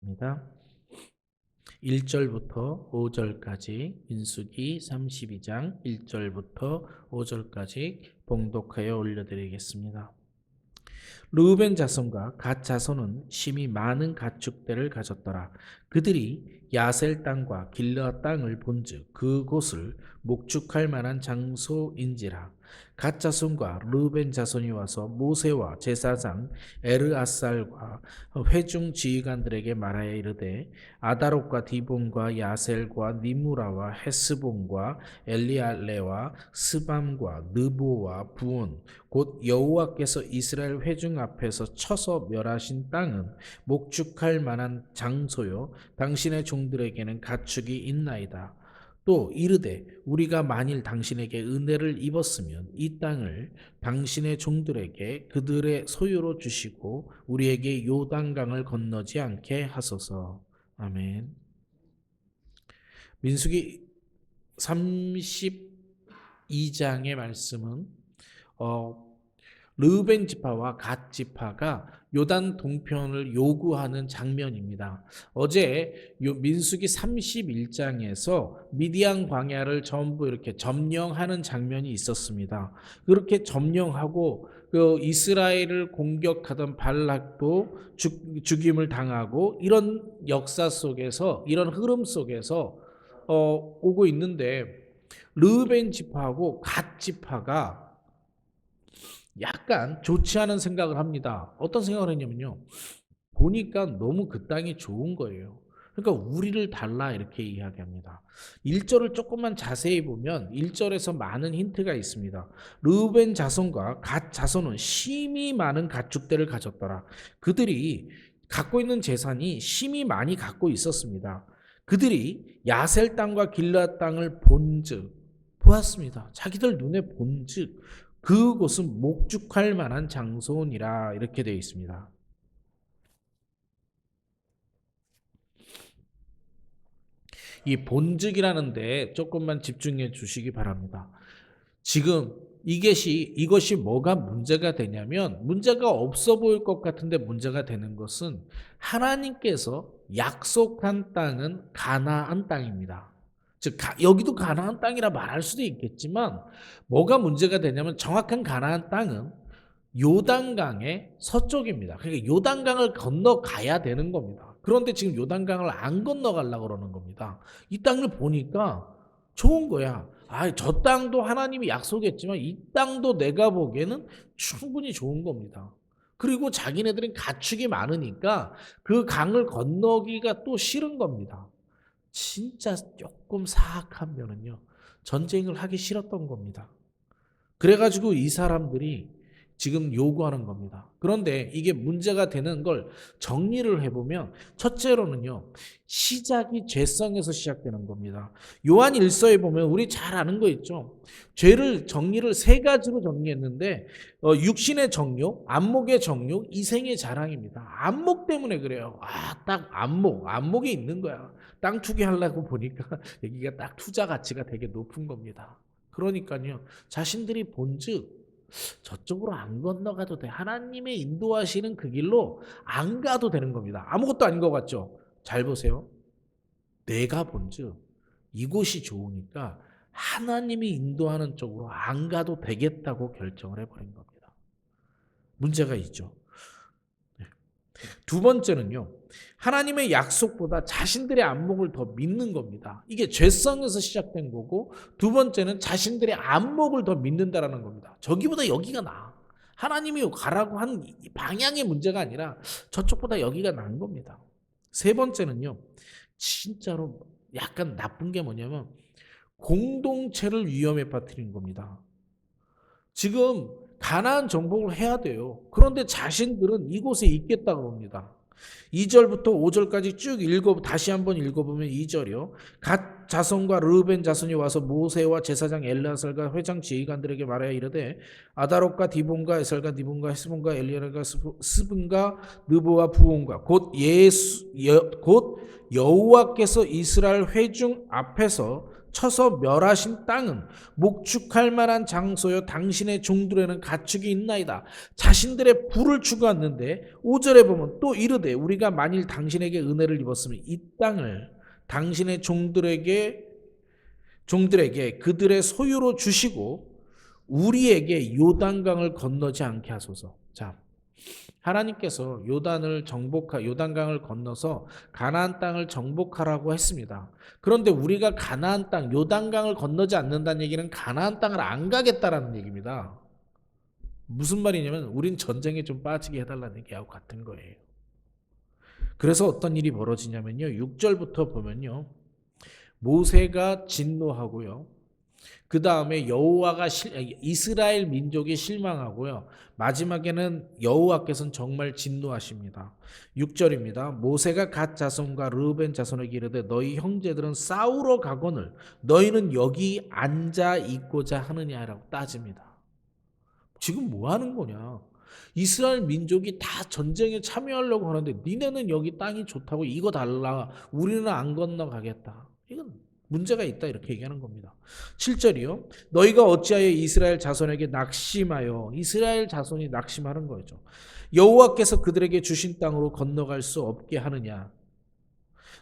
입니다. 1절부터 5절까지 민수기 32장 1절부터 5절까지 봉독하여 올려드리겠습니다. 르우벤 자손과 갓 자손은 심히 많은 가축대를 가졌더라. 그들이 야셀 땅과 길르앗 땅을 본즉 그곳을 목축할 만한 장소인지라. 갓 자손과 르우벤 자손이 와서 모세와 제사장 에르아살과 회중 지휘관들에게 말하여 이르되 아다롯과 디본과 야셀과 니무라와 헤스본과 엘리알레와 스밤과 느보와 부온 곧 여호와께서 이스라엘 회중 앞에서 쳐서 멸하신 땅은 목축할 만한 장소요 당신의 종들에게는 가축이 있나이다. 또 이르되 우리가 만일 당신에게 은혜를 입었으면 이 땅을 당신의 종들에게 그들의 소유로 주시고 우리에게 요단강을 건너지 않게 하소서. 아멘. 민수기 32장의 말씀은 르우벤 지파와 갓 지파가 요단 동편을 요구하는 장면입니다. 어제 민수기 31장에서 미디안 광야를 전부 이렇게 점령하는 장면이 있었습니다. 그렇게 점령하고 그 이스라엘을 공격하던 발락도 죽임을 당하고 이런 역사 속에서 이런 흐름 속에서 오고 있는데 르우벤 지파하고 갓 지파가 약간 좋지 않은 생각을 합니다. 어떤 생각을 했냐면요. 보니까 너무 그 땅이 좋은 거예요. 그러니까 우리를 달라 이렇게 이야기합니다. 1절을 조금만 자세히 보면 1절에서 많은 힌트가 있습니다. 르우벤 자손과 갓 자손은 심히 많은 가축대를 가졌더라. 그들이 갖고 있는 재산이 심히 많이 갖고 있었습니다. 그들이 야셀 땅과 길르앗 땅을 보았습니다. 자기들 눈에 본즉 그곳은 목축할 만한 장소니라 이렇게 되어 있습니다. 이 본즉이라는 데 조금만 집중해 주시기 바랍니다. 지금 이것이 뭐가 문제가 되냐면 문제가 없어 보일 것 같은데 문제가 되는 것은 하나님께서 약속한 땅은 가나안 땅입니다. 즉 여기도 가나안 땅이라 말할 수도 있겠지만 뭐가 문제가 되냐면 정확한 가나안 땅은 요단강의 서쪽입니다. 그러니까 요단강을 건너가야 되는 겁니다. 그런데 지금 요단강을 안 건너가려고 그러는 겁니다. 이 땅을 보니까 좋은 거야. 저 땅도 하나님이 약속했지만 이 땅도 내가 보기에는 충분히 좋은 겁니다. 그리고 자기네들은 가축이 많으니까 그 강을 건너기가 또 싫은 겁니다. 진짜 조금 사악한 면은요. 전쟁을 하기 싫었던 겁니다. 그래가지고 이 사람들이 지금 요구하는 겁니다. 그런데 이게 문제가 되는 걸 정리를 해보면 첫째로는요. 시작이 죄성에서 시작되는 겁니다. 요한 1서에 보면 우리 잘 아는 거 있죠. 죄를 정리를 세 가지로 정리했는데 육신의 정욕, 안목의 정욕, 이생의 자랑입니다. 안목 때문에 그래요. 딱 안목이 있는 거야. 땅 투기하려고 보니까 여기가 딱 투자 가치가 되게 높은 겁니다. 그러니까요. 자신들이 본즉 저쪽으로 안 건너가도 돼. 하나님의 인도하시는 그 길로 안 가도 되는 겁니다. 아무것도 아닌 것 같죠? 잘 보세요. 내가 본즉 이곳이 좋으니까 하나님이 인도하는 쪽으로 안 가도 되겠다고 결정을 해버린 겁니다. 문제가 있죠. 두 번째는요. 하나님의 약속보다 자신들의 안목을 더 믿는 겁니다. 이게 죄성에서 시작된 거고 두 번째는 자신들의 안목을 더 믿는다라는 겁니다. 저기보다 여기가 나아. 하나님이 가라고 한 방향의 문제가 아니라 저쪽보다 여기가 나은 겁니다. 세 번째는요. 진짜로 약간 나쁜 게 뭐냐면 공동체를 위험에 빠뜨린 겁니다. 지금 가나안 정복을 해야 돼요. 그런데 자신들은 이곳에 있겠다고 합니다. 2절부터 5절까지 쭉 다시 한번 읽어보면 2절이요. 갓 자손과 르우벤 자손이 와서 모세와 제사장 엘르아살과 회장 지휘관들에게 말하여 이르되 아다롯과 디본과 에살과 니본과 헤스본과 엘리엘과 스분과 느보와 부온과 곧 여호와께서 이스라엘 회중 앞에서 쳐서 멸하신 땅은 목축할 만한 장소여 당신의 종들에는 가축이 있나이다. 자신들의 부를 추구하는데 5절에 보면 또 이르되 우리가 만일 당신에게 은혜를 입었으면 이 땅을 당신의 종들에게 그들의 소유로 주시고 우리에게 요단강을 건너지 않게 하소서. 자, 하나님께서 요단강을 건너서 가나안 땅을 정복하라고 했습니다. 그런데 우리가 가나안 땅, 요단강을 건너지 않는다는 얘기는 가나안 땅을 안 가겠다라는 얘기입니다. 무슨 말이냐면 우린 전쟁에 좀 빠지게 해달라는 얘기하고 같은 거예요. 그래서 어떤 일이 벌어지냐면요. 6절부터 보면요. 모세가 진노하고요. 그 다음에 이스라엘 민족이 실망하고요. 마지막에는 여호와께서는 정말 진노하십니다. 6절입니다. 모세가 갓 자손과 르우벤 자손에게 이르되 너희 형제들은 싸우러 가거늘 너희는 여기 앉아 있고자 하느냐라고 따집니다. 지금 뭐 하는 거냐? 이스라엘 민족이 다 전쟁에 참여하려고 하는데 니네는 여기 땅이 좋다고 이거 달라. 우리는 안 건너가겠다. 이건 문제가 있다 이렇게 얘기하는 겁니다. 7절이요. 너희가 어찌하여 이스라엘 자손에게 낙심하여 이스라엘 자손이 낙심하는 거죠. 여호와께서 그들에게 주신 땅으로 건너갈 수 없게 하느냐.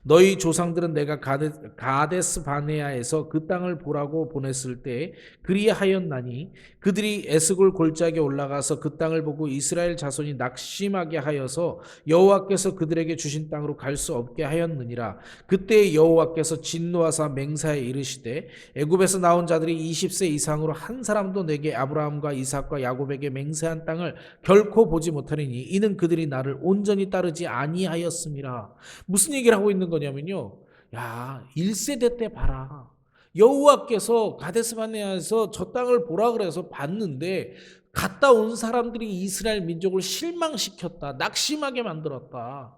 너희 조상들은 내가 가데스 바네아에서 그 땅을 보라고 보냈을 때 그리하였나니 그들이 에스골 골짜기에 올라가서 그 땅을 보고 이스라엘 자손이 낙심하게 하여서 여호와께서 그들에게 주신 땅으로 갈 수 없게 하였느니라. 그때 여호와께서 진노하사 맹세하여 이르시되 애굽에서 나온 자들이 20세 이상으로 한 사람도 내게 아브라함과 이삭과 야곱에게 맹세한 땅을 결코 보지 못하리니 이는 그들이 나를 온전히 따르지 아니하였음이라. 무슨 얘기를 하고 있는 거냐면요. 야, 1세대 때 봐라. 여호와께서 가데스바네아에서 저 땅을 보라 그래서 봤는데 갔다 온 사람들이 이스라엘 민족을 실망시켰다. 낙심하게 만들었다.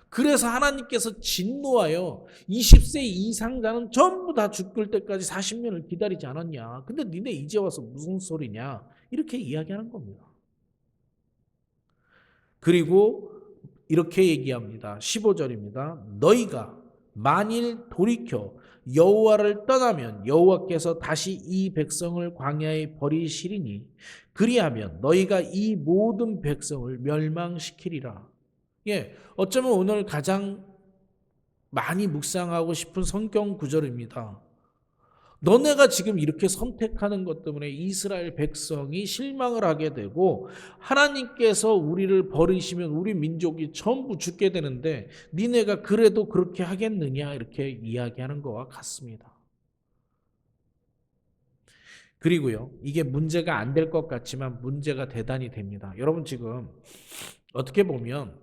그래서 하나님께서 진노하여 20세 이상자는 전부 다 죽을 때까지 40년을 기다리지 않았냐. 근데 니네 이제 와서 무슨 소리냐. 이렇게 이야기하는 겁니다. 그리고 이렇게 얘기합니다. 15절입니다. 너희가 만일 돌이켜 여호와를 떠나면 여호와께서 다시 이 백성을 광야에 버리시리니 그리하면 너희가 이 모든 백성을 멸망시키리라. 예, 어쩌면 오늘 가장 많이 묵상하고 싶은 성경 구절입니다. 너네가 지금 이렇게 선택하는 것 때문에 이스라엘 백성이 실망을 하게 되고 하나님께서 우리를 버리시면 우리 민족이 전부 죽게 되는데 니네가 그래도 그렇게 하겠느냐 이렇게 이야기하는 것과 같습니다. 그리고요, 이게 문제가 안 될 것 같지만 문제가 대단히 됩니다. 여러분 지금 어떻게 보면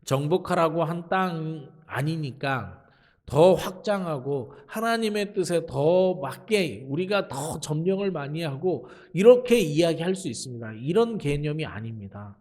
정복하라고 한 땅 아니니까 더 확장하고 하나님의 뜻에 더 맞게 우리가 더 점령을 많이 하고 이렇게 이야기할 수 있습니다. 이런 개념이 아닙니다.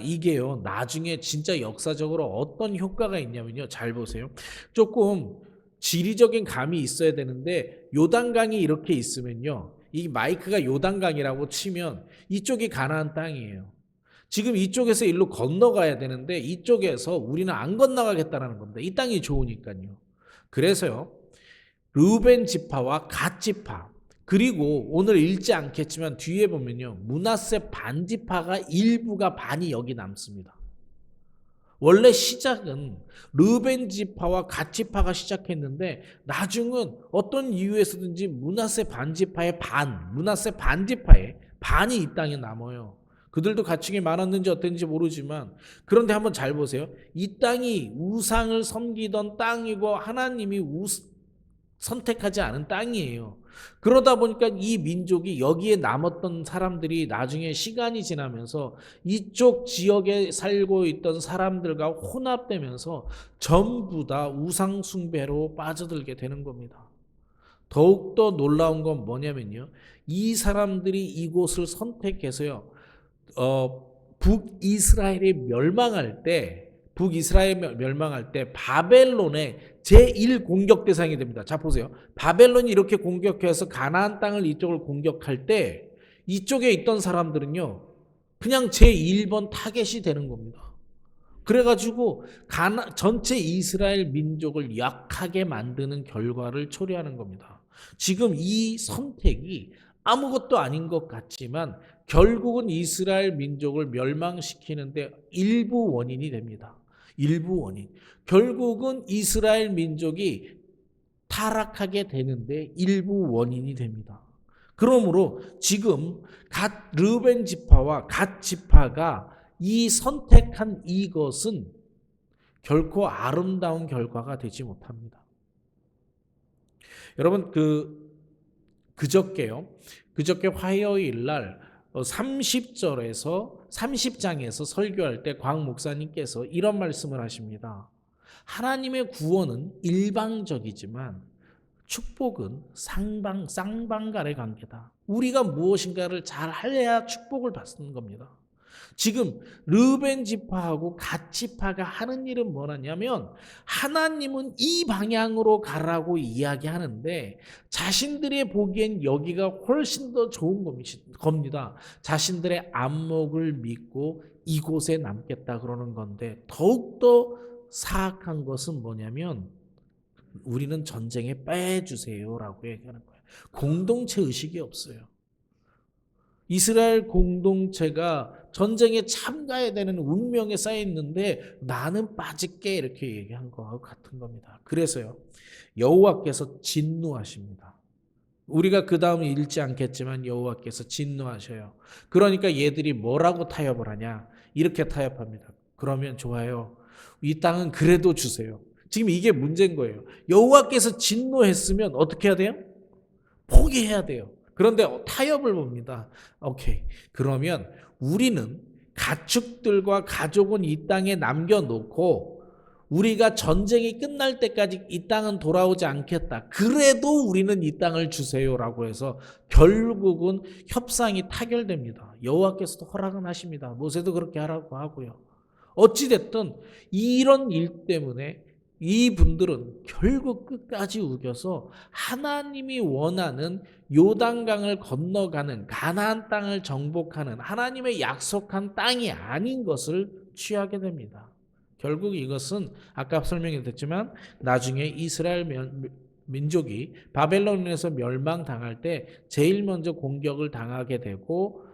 이게요, 나중에 진짜 역사적으로 어떤 효과가 있냐면요. 잘 보세요. 조금 지리적인 감이 있어야 되는데 요단강이 이렇게 있으면요. 이 마이크가 요단강이라고 치면 이쪽이 가나안 땅이에요. 지금 이쪽에서 일로 건너가야 되는데 이쪽에서 우리는 안 건너가겠다는 겁니다. 이 땅이 좋으니까요. 그래서요, 르우벤 지파와 갓 지파, 그리고 오늘 읽지 않겠지만 뒤에 보면요, 므낫세 반 지파가 일부가 반이 여기 남습니다. 원래 시작은 르우벤 지파와 갓 지파가 시작했는데 나중은 어떤 이유에서든지 므낫세 반 지파의 반이 이 땅에 남아요. 그들도 가축이 많았는지 어땠는지 모르지만 그런데 한번 잘 보세요. 이 땅이 우상을 섬기던 땅이고 하나님이 선택하지 않은 땅이에요. 그러다 보니까 이 민족이 여기에 남았던 사람들이 나중에 시간이 지나면서 이쪽 지역에 살고 있던 사람들과 혼합되면서 전부 다 우상 숭배로 빠져들게 되는 겁니다. 더욱더 놀라운 건 뭐냐면요. 이 사람들이 이곳을 선택해서요. 북이스라엘이 멸망할 때 바벨론의 제1공격 대상이 됩니다. 자 보세요. 바벨론이 이렇게 공격해서 가나안 땅을 이쪽을 공격할 때 이쪽에 있던 사람들은요. 그냥 제1번 타겟이 되는 겁니다. 그래가지고 전체 이스라엘 민족을 약하게 만드는 결과를 초래하는 겁니다. 지금 이 선택이 아무것도 아닌 것 같지만 결국은 이스라엘 민족을 멸망시키는데 일부 원인이 됩니다. 일부 원인. 결국은 이스라엘 민족이 타락하게 되는데 일부 원인이 됩니다. 그러므로 지금 갓 르벤 지파와 갓 지파가 이 선택한 이것은 결코 아름다운 결과가 되지 못합니다. 여러분 그저께 화요일 날 30장에서 설교할 때 광 목사님께서 이런 말씀을 하십니다. 하나님의 구원은 일방적이지만 축복은 쌍방간의 관계다. 우리가 무엇인가를 잘 해야 축복을 받는 겁니다. 지금 르벤 지파하고 갓 지파가 하는 일은 뭐냐면 하나님은 이 방향으로 가라고 이야기하는데 자신들이 보기엔 여기가 훨씬 더 좋은 겁니다. 자신들의 안목을 믿고 이곳에 남겠다 그러는 건데 더욱더 사악한 것은 뭐냐면 우리는 전쟁에 빼주세요라고 얘기하는 거예요. 공동체 의식이 없어요. 이스라엘 공동체가 전쟁에 참가해야 되는 운명에 쌓여 있는데 나는 빠질게 이렇게 얘기한 거와 같은 겁니다. 그래서요. 여호와께서 진노하십니다. 우리가 그 다음을 읽지 않겠지만 여호와께서 진노하셔요. 그러니까 얘들이 뭐라고 타협을 하냐? 이렇게 타협합니다. 그러면 좋아요. 이 땅은 그래도 주세요. 지금 이게 문제인 거예요. 여호와께서 진노했으면 어떻게 해야 돼요? 포기해야 돼요. 그런데 타협을 봅니다. 오케이. 그러면 우리는 가축들과 가족은 이 땅에 남겨놓고 우리가 전쟁이 끝날 때까지 이 땅은 돌아오지 않겠다. 그래도 우리는 이 땅을 주세요라고 해서 결국은 협상이 타결됩니다. 여호와께서도 허락은 하십니다. 모세도 그렇게 하라고 하고요. 어찌됐든 이런 일 때문에 이분들은 결국 끝까지 우겨서 하나님이 원하는 요단강을 건너가는 가나안 땅을 정복하는 하나님의 약속한 땅이 아닌 것을 취하게 됩니다. 결국 이것은 아까 설명해 드렸지만 나중에 이스라엘 민족이 바벨론에서 멸망당할 때 제일 먼저 공격을 당하게 되고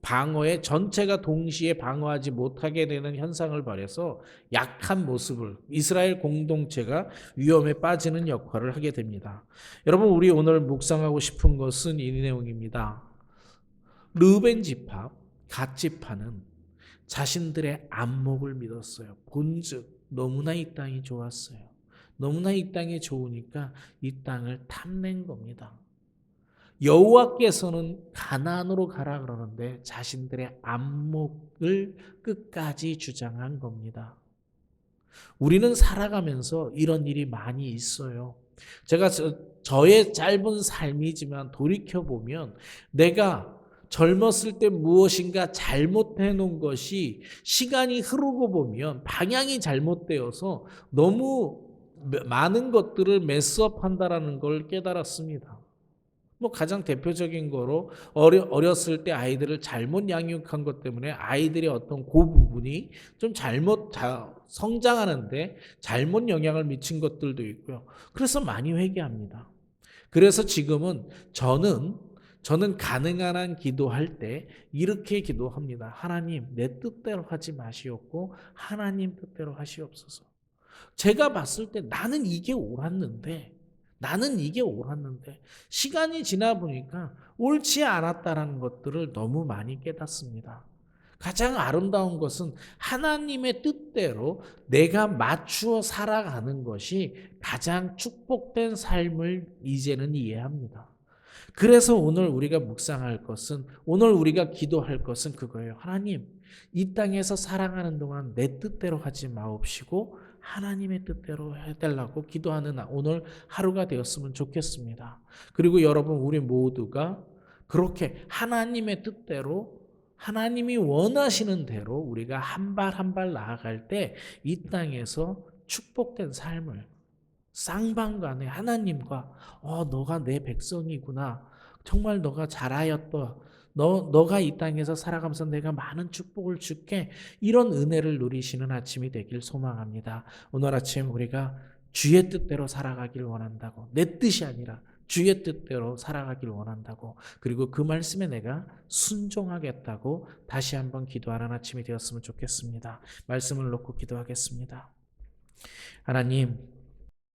방어에 전체가 동시에 방어하지 못하게 되는 현상을 벌여서 약한 모습을 이스라엘 공동체가 위험에 빠지는 역할을 하게 됩니다. 여러분 우리 오늘 묵상하고 싶은 것은 이 내용입니다. 르벤 지파, 갓 지파는 자신들의 안목을 믿었어요. 본즉 너무나 이 땅이 좋았어요. 너무나 이 땅이 좋으니까 이 땅을 탐낸 겁니다. 여호와께서는 가나안으로 가라 그러는데 자신들의 안목을 끝까지 주장한 겁니다. 우리는 살아가면서 이런 일이 많이 있어요. 제가 저의 짧은 삶이지만 돌이켜보면 내가 젊었을 때 무엇인가 잘못해 놓은 것이 시간이 흐르고 보면 방향이 잘못되어서 너무 많은 것들을 메스업한다라는 걸 깨달았습니다. 가장 대표적인 거로 어렸을 때 아이들을 잘못 양육한 것 때문에 아이들의 어떤 그 부분이 좀 성장하는데 잘못 영향을 미친 것들도 있고요. 그래서 많이 회개합니다. 그래서 지금은 저는 가능한 한 기도할 때 이렇게 기도합니다. 하나님 내 뜻대로 하지 마시옵고 하나님 뜻대로 하시옵소서. 제가 봤을 때 나는 이게 옳았는데 시간이 지나 보니까 옳지 않았다라는 것들을 너무 많이 깨닫습니다. 가장 아름다운 것은 하나님의 뜻대로 내가 맞추어 살아가는 것이 가장 축복된 삶을 이제는 이해합니다. 그래서 오늘 우리가 묵상할 것은 오늘 우리가 기도할 것은 그거예요. 하나님 이 땅에서 살아가는 동안 내 뜻대로 하지 마옵시고 하나님의 뜻대로 해달라고 기도하는 오늘 하루가 되었으면 좋겠습니다. 그리고 여러분 우리 모두가 그렇게 하나님의 뜻대로 하나님이 원하시는 대로 우리가 한 발 한 발 나아갈 때 이 땅에서 축복된 삶을 쌍방간에 하나님과 너가 내 백성이구나. 정말 너가 잘하였다. 너가 이 땅에서 살아가면서 내가 많은 축복을 줄게. 이런 은혜를 누리시는 아침이 되길 소망합니다. 오늘 아침 우리가 주의 뜻대로 살아가길 원한다고. 내 뜻이 아니라 주의 뜻대로 살아가길 원한다고. 그리고 그 말씀에 내가 순종하겠다고 다시 한번 기도하는 아침이 되었으면 좋겠습니다. 말씀을 놓고 기도하겠습니다. 하나님,